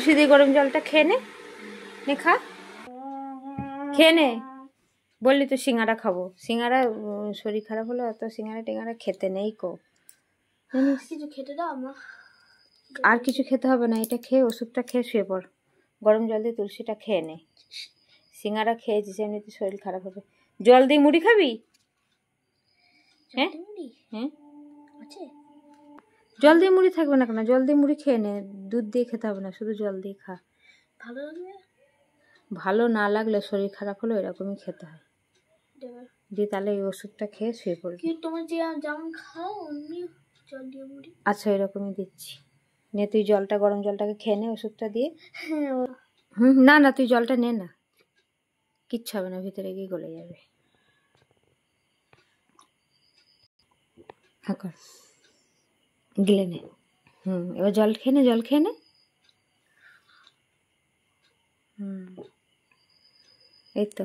তুলসী দিয়ে গরম জলটা খেয়ে নে খা, খেয়ে নে। বললি তো সিঙ্গারা খাবো, সিঙ্গারা শরীর খারাপ হলে অত সিঙ্গারা টিঙ্গারা খেতে নেই কো। কিছু খেতে দাও মা। আর কিছু খেতে হবে না, এটা খেয়ে ওষুধটা খেয়ে শুয়ে পড়। গরম জল দিয়ে তুলসীটা খেয়ে নে। সিঙ্গারা খেয়েছিস এমনিতে শরীর খারাপ হবে। জল দিয়ে মুড়ি খাবি? হ্যাঁ হ্যাঁ, জল দিয়ে মুড়ি থাকবে না কেন? জল দিয়ে মুড়ি খেয়ে নে, দুধ দিয়ে খেতে হবে না, শুধু জল দিয়ে খা। ভালো লাগবে? ভালো না লাগলে শরীর খারাপ হলে এরকমই খেতে হয়। দিয়ে তাহলে এই ওষুধটা খেয়ে শুয়ে পড়বি। কি তোমার যে যেমন খাও অমনি জল দিয়ে মুড়ি? আচ্ছা এরকমই দিচ্ছি। নে তুই জলটা, গরম জলটাকে খেয়ে নে ওষুধটা দিয়ে। না না, তুই জলটা নে না, কিচ্ছু হবে না, ভিতরে গিয়ে গলে যাবে। হ্যাঁ কর, গিলে নে। এবার জল খেয়ে নে, জল খেয়ে নে। এই তো।